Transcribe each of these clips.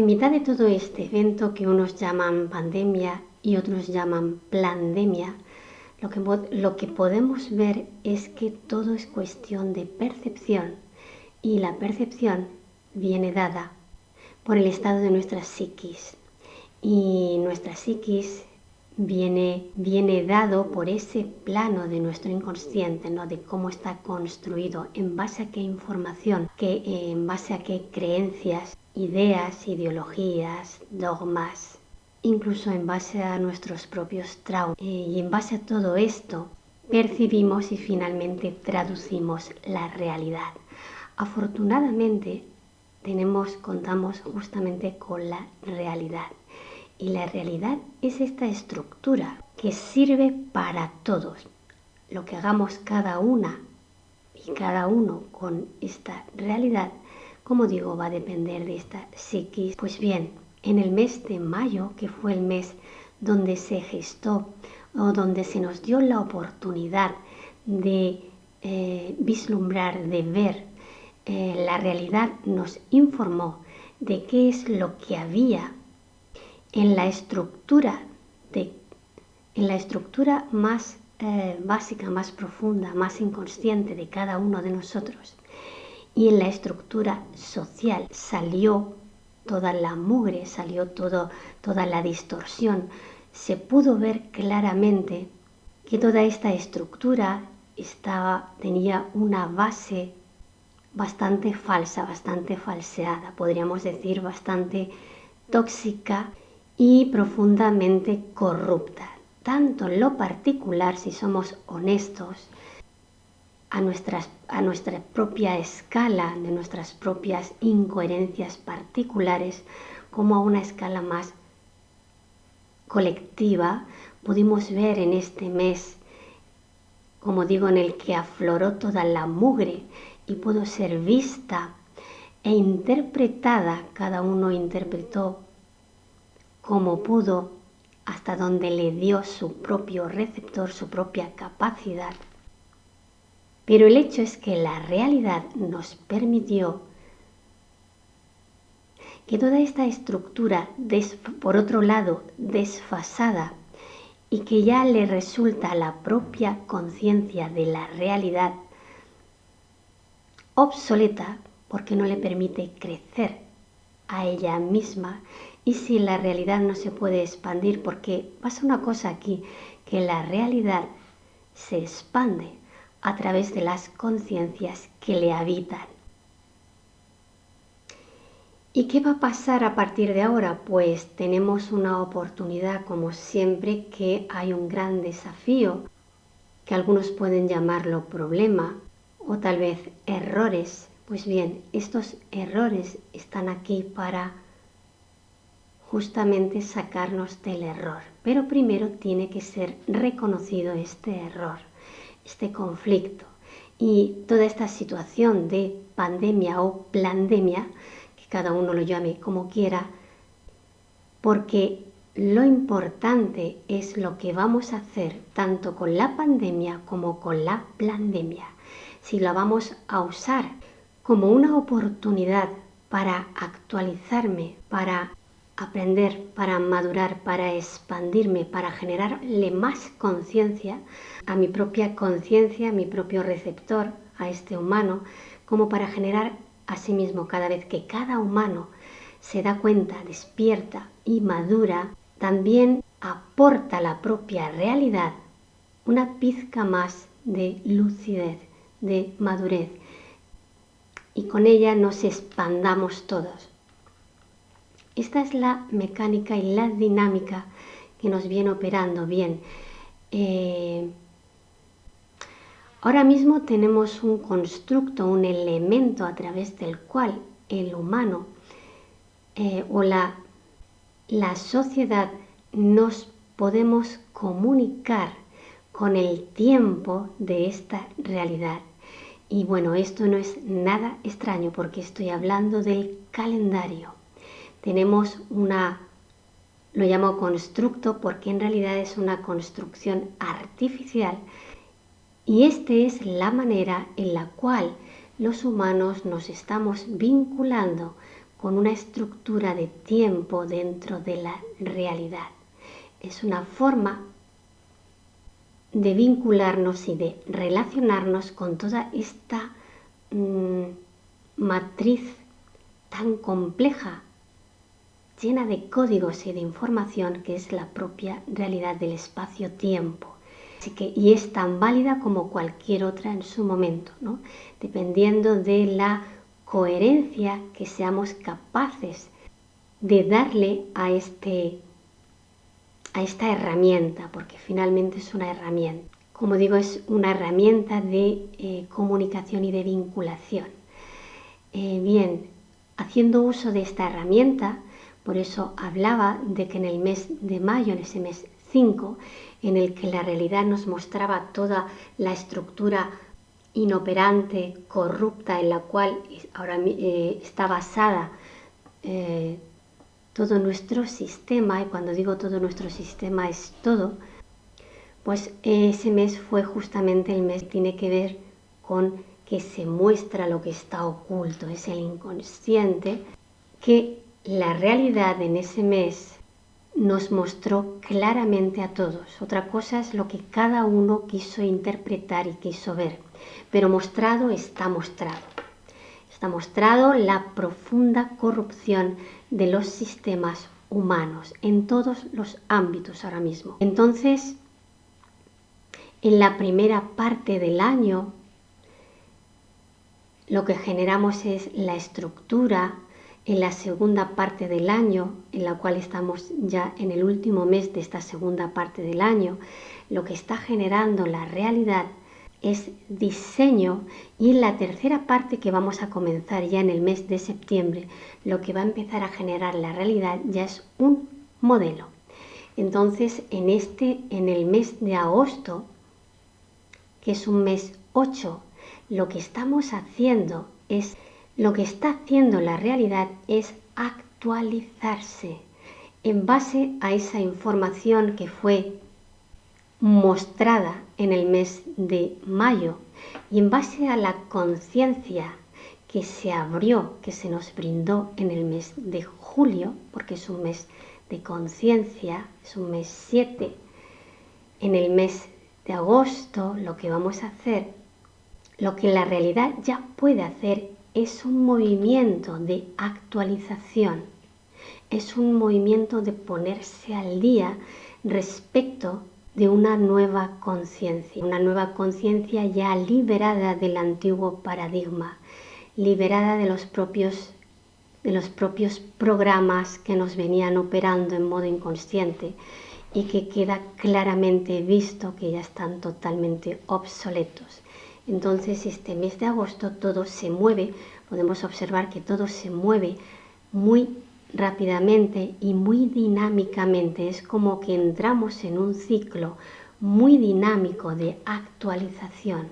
En mitad de todo este evento que unos llaman pandemia y otros llaman plandemia, lo que podemos ver es que todo es cuestión de percepción y la percepción viene dada por el estado de nuestra psiquis y nuestra psiquis viene dado por ese plano de nuestro inconsciente, ¿no? De cómo está construido, en base a qué información, en base a qué creencias, ideas, ideologías, dogmas, incluso en base a nuestros propios traumas. Y en base a todo esto percibimos y finalmente traducimos la realidad. Afortunadamente contamos justamente con la realidad. Y la realidad es esta estructura que sirve para todos. Lo que hagamos cada una y cada uno con esta realidad, como digo, va a depender de esta psiquis. Pues bien, en el mes de mayo, que fue el mes donde se gestó o donde se nos dio la oportunidad de vislumbrar, de ver, la realidad nos informó de qué es lo que había en la estructura más básica, más profunda, más inconsciente de cada uno de nosotros. Y en la estructura social salió toda la mugre, salió toda la distorsión. Se pudo ver claramente que toda esta estructura tenía una base bastante falsa, bastante falseada, podríamos decir bastante tóxica y profundamente corrupta, tanto en lo particular, si somos honestos, a nuestra propia escala, de nuestras propias incoherencias particulares, como a una escala más colectiva. Pudimos ver en este mes, como digo, en el que afloró toda la mugre y pudo ser vista e interpretada, cada uno interpretó como pudo, hasta donde le dio su propio receptor, su propia capacidad. Pero el hecho es que la realidad nos permitió que toda esta estructura, por otro lado, desfasada, y que ya le resulta a la propia conciencia de la realidad obsoleta, porque no le permite crecer a ella misma. Y si la realidad no se puede expandir, porque pasa una cosa aquí, que la realidad se expande a través de las conciencias que le habitan. ¿Y qué va a pasar a partir de ahora? Pues tenemos una oportunidad, como siempre, que hay un gran desafío, que algunos pueden llamarlo problema o tal vez errores. Pues bien, estos errores están aquí para justamente sacarnos del error. Pero primero tiene que ser reconocido este error, este conflicto y toda esta situación de pandemia o plandemia, que cada uno lo llame como quiera, porque lo importante es lo que vamos a hacer tanto con la pandemia como con la plandemia. Si la vamos a usar como una oportunidad para actualizarme, para aprender, para madurar, para expandirme, para generarle más conciencia a mi propia conciencia, a mi propio receptor, a este humano, como para generar a sí mismo, cada vez que cada humano se da cuenta, despierta y madura, también aporta a la propia realidad una pizca más de lucidez, de madurez, y con ella nos expandamos todos. Esta es la mecánica y la dinámica que nos viene operando bien. Ahora mismo tenemos un constructo, un elemento a través del cual el humano o la sociedad nos podemos comunicar con el tiempo de esta realidad. Y bueno, esto no es nada extraño porque estoy hablando del calendario. Tenemos lo llamo constructo porque en realidad es una construcción artificial, y esta es la manera en la cual los humanos nos estamos vinculando con una estructura de tiempo dentro de la realidad. Es una forma de vincularnos y de relacionarnos con toda esta matriz tan compleja, llena de códigos y de información, que es la propia realidad del espacio-tiempo. Y es tan válida como cualquier otra en su momento, ¿no? Dependiendo de la coherencia que seamos capaces de darle a esta herramienta, porque finalmente es una herramienta. Como digo, es una herramienta de comunicación y de vinculación. Bien, haciendo uso de esta herramienta, por eso hablaba de que en el mes de mayo, en ese mes 5, en el que la realidad nos mostraba toda la estructura inoperante, corrupta, en la cual ahora está basada todo nuestro sistema, y cuando digo todo nuestro sistema es todo, pues ese mes fue justamente el mes que tiene que ver con que se muestra lo que está oculto, es el inconsciente, que la realidad en ese mes nos mostró claramente a todos. Otra cosa es lo que cada uno quiso interpretar y quiso ver, pero mostrado está mostrado. Está mostrado la profunda corrupción de los sistemas humanos en todos los ámbitos ahora mismo. Entonces, en la primera parte del año, lo que generamos es la estructura. En la segunda parte del año, en la cual estamos ya en el último mes de esta segunda parte del año, lo que está generando la realidad es diseño, y en la tercera parte, que vamos a comenzar ya en el mes de septiembre, lo que va a empezar a generar la realidad ya es un modelo. Entonces, en el mes de agosto, que es un mes 8, lo que está haciendo la realidad es actualizarse en base a esa información que fue mostrada en el mes de mayo, y en base a la conciencia que se abrió, que se nos brindó en el mes de julio, porque es un mes de conciencia, es un mes 7. En el mes de agosto lo que vamos a hacer, lo que la realidad ya puede hacer, es un movimiento de actualización, es un movimiento de ponerse al día respecto de una nueva conciencia ya liberada del antiguo paradigma, liberada de los propios programas que nos venían operando en modo inconsciente, y que queda claramente visto que ya están totalmente obsoletos. Entonces, este mes de agosto todo se mueve, podemos observar que todo se mueve muy rápidamente y muy dinámicamente. Es como que entramos en un ciclo muy dinámico de actualización.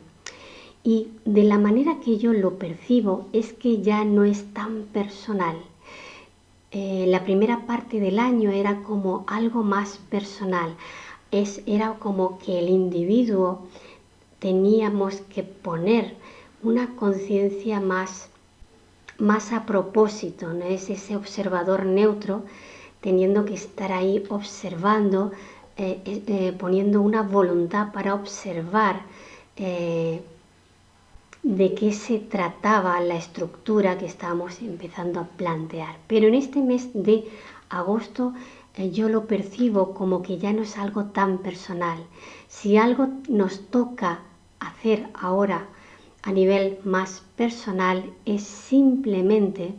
Y de la manera que yo lo percibo es que ya no es tan personal. La primera parte del año era como algo más personal. Era como que el individuo teníamos que poner una conciencia más a propósito, ¿no? Es ese observador neutro teniendo que estar ahí observando, poniendo una voluntad para observar de qué se trataba la estructura que estábamos empezando a plantear. Pero en este mes de agosto yo lo percibo como que ya no es algo tan personal. Si algo nos toca hacer ahora a nivel más personal, es simplemente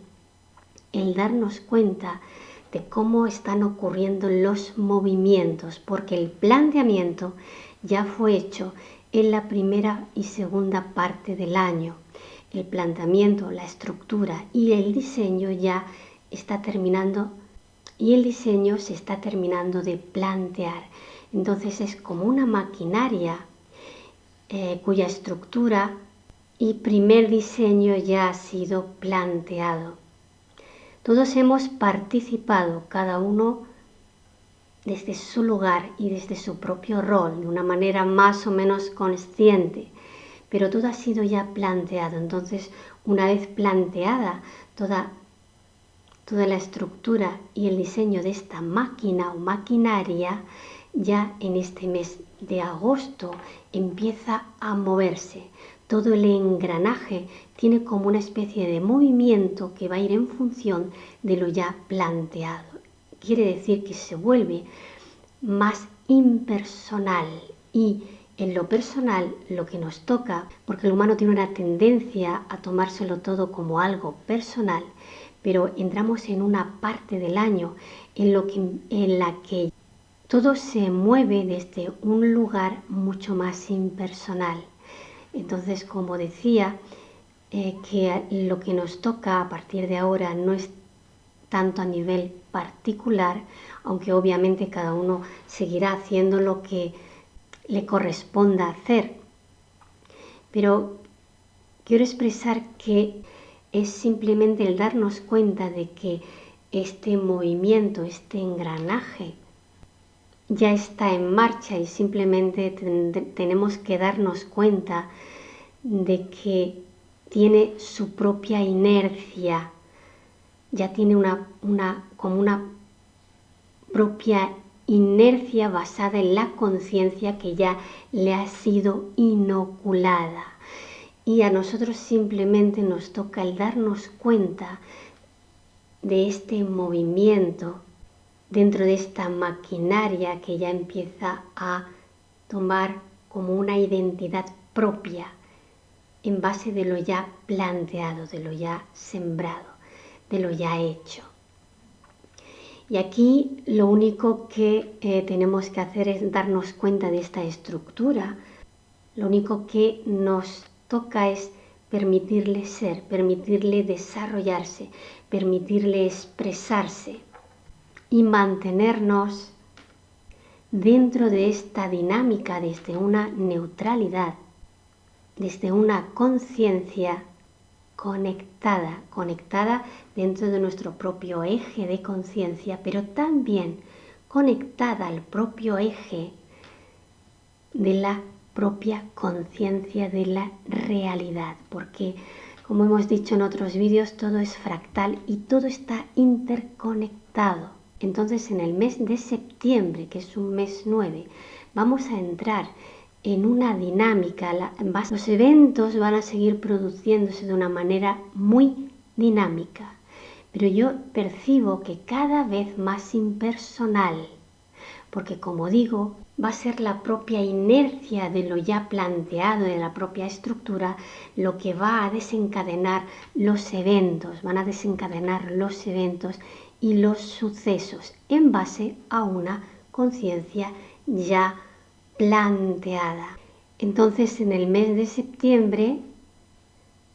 el darnos cuenta de cómo están ocurriendo los movimientos, porque el planteamiento ya fue hecho en la primera y segunda parte del año. El planteamiento, la estructura y el diseño ya está terminando, y el diseño se está terminando de plantear. Entonces es como una maquinaria cuya estructura y primer diseño ya ha sido planteado. Todos hemos participado, cada uno desde su lugar y desde su propio rol, de una manera más o menos consciente, pero todo ha sido ya planteado. Entonces, una vez planteada toda toda la estructura y el diseño de esta máquina o maquinaria ya en este mes de agosto empieza a moverse. Todo el engranaje tiene como una especie de movimiento que va a ir en función de lo ya planteado. Quiere decir que se vuelve más impersonal y en lo personal lo que nos toca, porque el humano tiene una tendencia a tomárselo todo como algo personal, pero entramos en una parte del año en la que todo se mueve desde un lugar mucho más impersonal. Entonces, como decía, que lo que nos toca a partir de ahora no es tanto a nivel particular, aunque obviamente cada uno seguirá haciendo lo que le corresponda hacer. Pero quiero expresar que es simplemente el darnos cuenta de que este movimiento, este engranaje, ya está en marcha y simplemente tenemos que darnos cuenta de que tiene su propia inercia, ya tiene como una propia inercia basada en la conciencia que ya le ha sido inoculada. Y a nosotros simplemente nos toca el darnos cuenta de este movimiento dentro de esta maquinaria que ya empieza a tomar como una identidad propia en base de lo ya planteado, de lo ya sembrado, de lo ya hecho. Y aquí lo único que tenemos que hacer es darnos cuenta de esta estructura. Lo único que nos toca es permitirle ser, permitirle desarrollarse, permitirle expresarse y mantenernos dentro de esta dinámica desde una neutralidad, desde una conciencia conectada dentro de nuestro propio eje de conciencia, pero también conectada al propio eje de la propia conciencia de la realidad, porque como hemos dicho en otros vídeos, todo es fractal y todo está interconectado. Entonces en el mes de septiembre, que es un mes 9, vamos a entrar en una dinámica. Los eventos van a seguir produciéndose de una manera muy dinámica, pero yo percibo que cada vez más impersonal, porque como digo, va a ser la propia inercia de lo ya planteado, de la propia estructura, lo que va a desencadenar los eventos, van a desencadenar los eventos y los sucesos en base a una conciencia ya planteada. Entonces en el mes de septiembre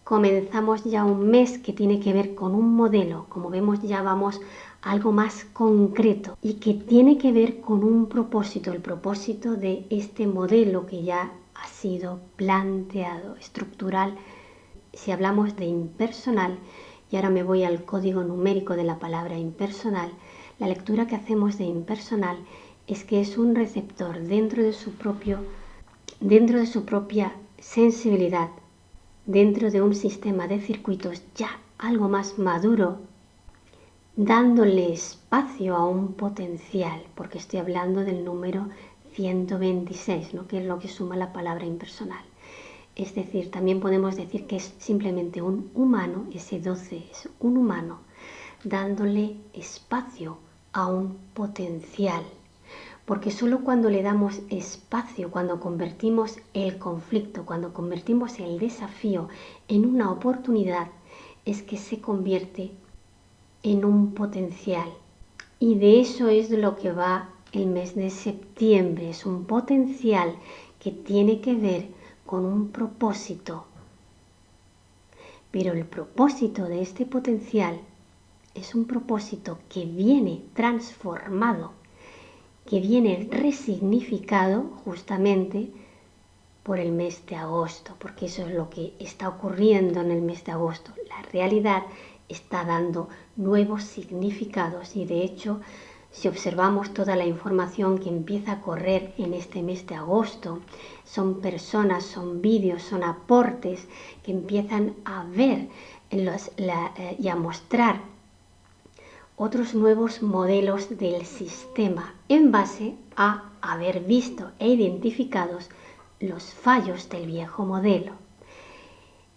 comenzamos ya un mes que tiene que ver con un modelo, como vemos ya vamos a algo más concreto y que tiene que ver con un propósito, el propósito de este modelo que ya ha sido planteado, estructural. Si hablamos de impersonal, y ahora me voy al código numérico de la palabra impersonal, la lectura que hacemos de impersonal es que es un receptor dentro de su propia sensibilidad, dentro de un sistema de circuitos ya algo más maduro, dándole espacio a un potencial, porque estoy hablando del número 126, ¿no? Que es lo que suma la palabra impersonal. Es decir, también podemos decir que es simplemente un humano, ese 12 es un humano, dándole espacio a un potencial. Porque solo cuando le damos espacio, cuando convertimos el conflicto, cuando convertimos el desafío en una oportunidad, es que se convierte en un potencial. Y de eso es de lo que va el mes de septiembre. Es un potencial que tiene que ver con un propósito. Pero el propósito de este potencial es un propósito que viene transformado, que viene resignificado justamente por el mes de agosto, porque eso es lo que está ocurriendo en el mes de agosto. La realidad está dando nuevos significados y de hecho, si observamos toda la información que empieza a correr en este mes de agosto, son personas, son vídeos, son aportes que empiezan a ver y a mostrar otros nuevos modelos del sistema en base a haber visto e identificados los fallos del viejo modelo.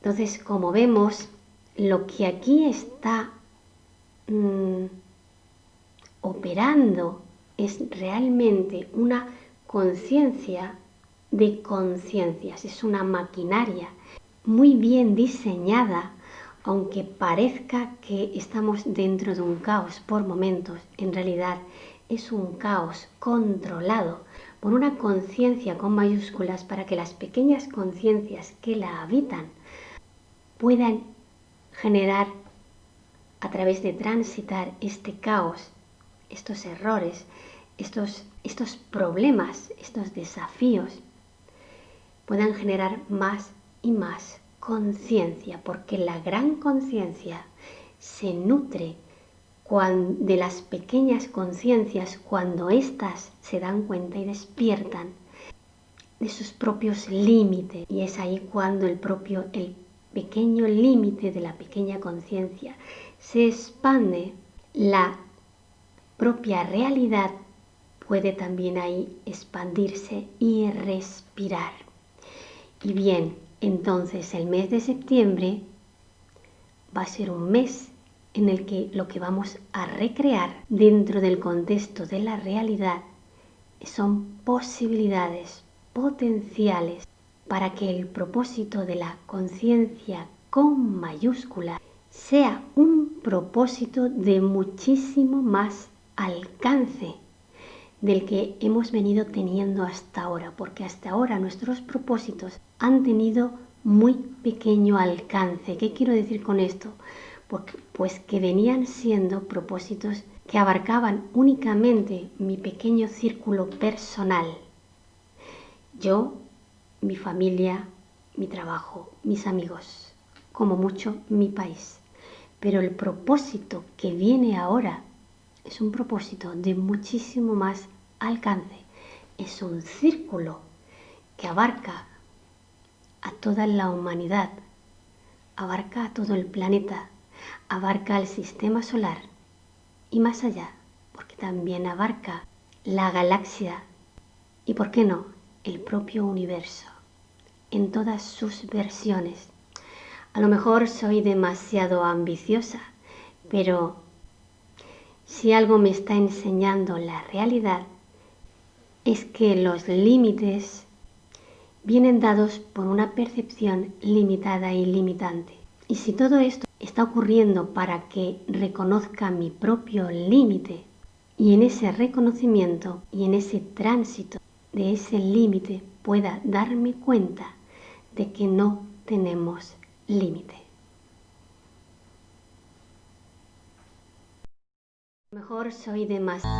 Entonces, como vemos, lo que aquí está operando es realmente una conciencia de conciencias, es una maquinaria muy bien diseñada, aunque parezca que estamos dentro de un caos por momentos, en realidad es un caos controlado por una conciencia con mayúsculas para que las pequeñas conciencias que la habitan puedan generar, a través de transitar este caos, estos errores, estos problemas, estos desafíos, puedan generar más y más conciencia, porque la gran conciencia se nutre de las pequeñas conciencias cuando éstas se dan cuenta y despiertan de sus propios límites. Y es ahí cuando el pequeño límite de la pequeña conciencia se expande, la propia realidad puede también ahí expandirse y respirar. Y bien, entonces el mes de septiembre va a ser un mes en el que lo que vamos a recrear dentro del contexto de la realidad son posibilidades potenciales para que el propósito de la conciencia con mayúscula sea un propósito de muchísimo más alcance del que hemos venido teniendo hasta ahora, porque hasta ahora nuestros propósitos han tenido muy pequeño alcance. ¿Qué quiero decir con esto? Pues que venían siendo propósitos que abarcaban únicamente mi pequeño círculo personal. Yo, mi familia, mi trabajo, mis amigos, como mucho mi país. Pero el propósito que viene ahora es un propósito de muchísimo más alcance. Es un círculo que abarca a toda la humanidad, abarca a todo el planeta, abarca al sistema solar y más allá, porque también abarca la galaxia y, ¿por qué no?, el propio universo, en todas sus versiones. A lo mejor soy demasiado ambiciosa, pero si algo me está enseñando la realidad es que los límites vienen dados por una percepción limitada y limitante. Y si todo esto está ocurriendo para que reconozca mi propio límite, y en ese reconocimiento y en ese tránsito de ese límite pueda darme cuenta de que no tenemos límite. A lo mejor soy demasiado